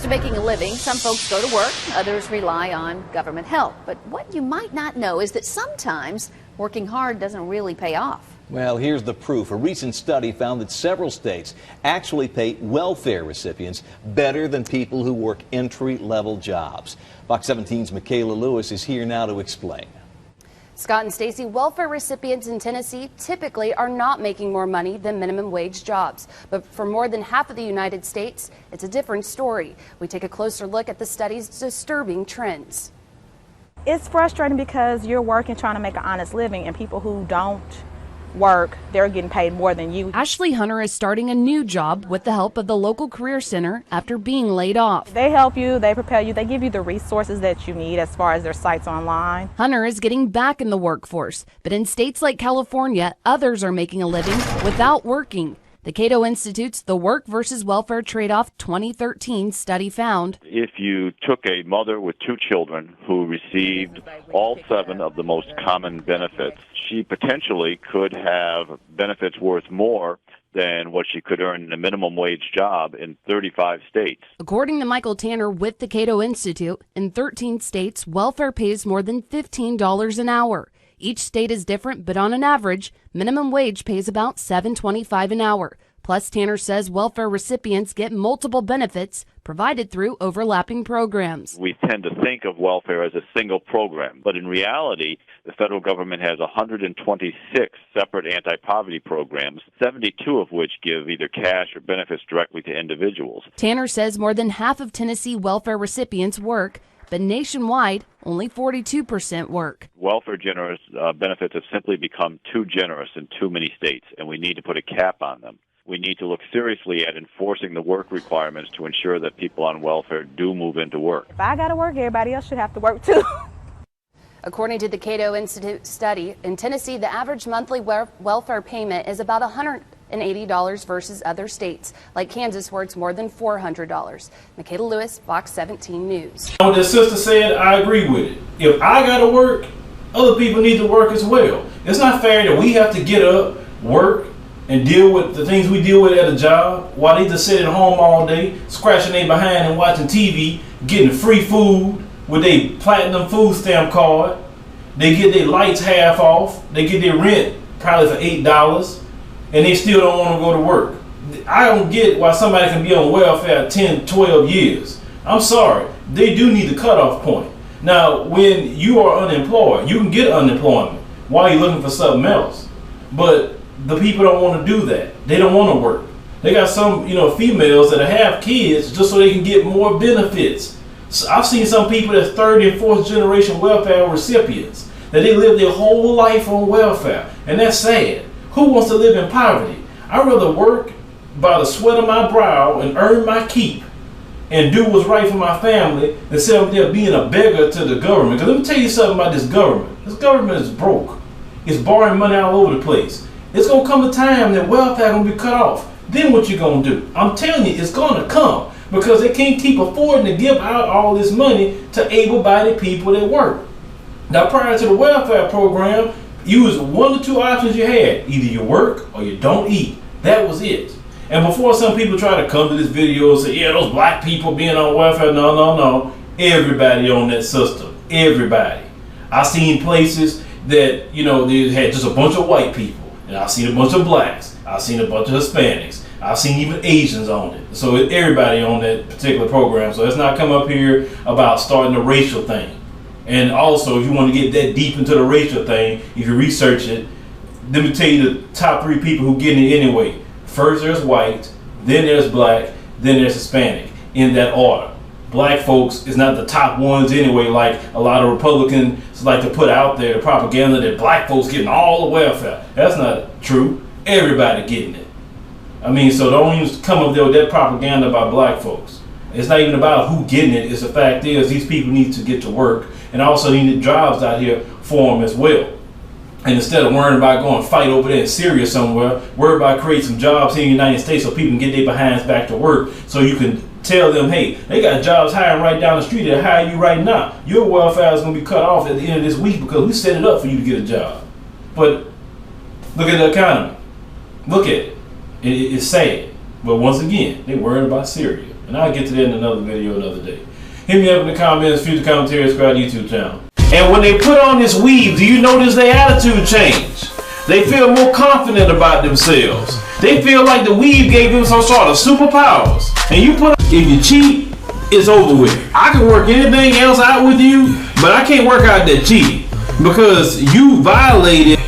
to making a living, some folks go to work, others rely on government help. But what you might not know is that sometimes working hard doesn't really pay off. Well, here's the proof. A recent study found that several states actually pay welfare recipients better than people who work entry-level jobs. Fox 17's Michaela Lewis is here now to explain. Scott and Stacy, welfare recipients in Tennessee typically are not making more money than minimum wage jobs. But for more than half of the United States, it's a different story. We take a closer look at the study's disturbing trends. It's frustrating because you're working trying to make an honest living, and people who don't work, they're getting paid more than you. Ashley Hunter is starting a new job with the help of the local career center after being laid off. They help you, they prepare you, they give you the resources that you need as far as their sites online. Hunter is getting back in the workforce, but in states like California, others are making a living without working. The Cato Institute's The Work versus Welfare Trade-Off 2013 study found if you took a mother with 2 children who received all 7 of the most common benefits, she potentially could have benefits worth more than what she could earn in a minimum wage job in 35 states. According to Michael Tanner with the Cato Institute, in 13 states, welfare pays more than $15 an hour. Each state is different, but on an average, minimum wage pays about $7.25 an hour. Plus, Tanner says welfare recipients get multiple benefits provided through overlapping programs. We tend to think of welfare as a single program, but in reality, the federal government has 126 separate anti-poverty programs, 72 of which give either cash or benefits directly to individuals. Tanner says more than half of Tennessee welfare recipients work, but nationwide, only 42% work. Welfare generous benefits have simply become too generous in too many states, and we need to put a cap on them. We need to look seriously at enforcing the work requirements to ensure that people on welfare do move into work. If I got to work, everybody else should have to work too. According to the Cato Institute study, in Tennessee, the average monthly welfare payment is about $180 versus other states, like Kansas, where it's more than $400. Michaela Lewis, Fox 17 News. What the sister said, I agree with it. If I got to work, other people need to work as well. It's not fair that we have to get up, work, and deal with the things we deal with at a job while they just sit at home all day, scratching their behind and watching TV, getting free food with their platinum food stamp card. They get their lights half off. They get their rent probably for $8, and they still don't want to go to work. I don't get why somebody can be on welfare 10, 12 years. I'm sorry. They do need the cutoff point. Now, when you are unemployed, you can get unemployment while you're looking for something else. But the people don't want to do that. They don't want to work. They got some, females that have kids just so they can get more benefits. So I've seen some people that's 3rd and 4th generation welfare recipients that they live their whole life on welfare, and that's sad. Who wants to live in poverty? I'd rather work by the sweat of my brow and earn my keep and do what's right for my family than sit up there being a beggar to the government. Because let me tell you something about this government. This government is broke. It's borrowing money all over the place. It's going to come a time that welfare going to be cut off. Then what you going to do? I'm telling you, it's going to come because they can't keep affording to give out all this money to able-bodied people that work. Now, prior to the welfare program, you was 1 or 2 options you had. Either you work or you don't eat. That was it. And before some people try to come to this video and say, yeah, those black people being on welfare, no. Everybody on that system. Everybody. I seen places that, they had just a bunch of white people. And I've seen a bunch of blacks. I've seen a bunch of Hispanics. I've seen even Asians on it. So everybody on that particular program. So let's not come up here about starting a racial thing. And also, if you want to get that deep into the racial thing, if you research it, let me tell you the top 3 people who get it anyway. First there's white, then there's black, then there's Hispanic, in that order. Black folks is not the top ones anyway, like a lot of Republicans like to put out there, the propaganda that black folks getting all the welfare. That's not true. Everybody getting it. So don't even come up there with that propaganda about black folks. It's not even about who getting it. It's the fact is these people need to get to work, and also need jobs out here for them as well. And instead of worrying about going fight over there in Syria somewhere, worry about creating some jobs here in the United States so people can get their behinds back to work, so you can tell them, hey, they got jobs hiring right down the street that hire you right now. Your welfare is going to be cut off at the end of this week because we set it up for you to get a job. But look at the economy. Look at it. It's sad. But once again, they're worried about Syria. And I'll get to that in another video another day. Hit me up in the comments, Future Commentary Squad YouTube channel. And when they put on this weave, do you notice their attitude change? They feel more confident about themselves. They feel like the weave gave them some sort of superpowers. And you put, if you cheat, it's over with. I can work anything else out with you, but I can't work out that cheating because you violated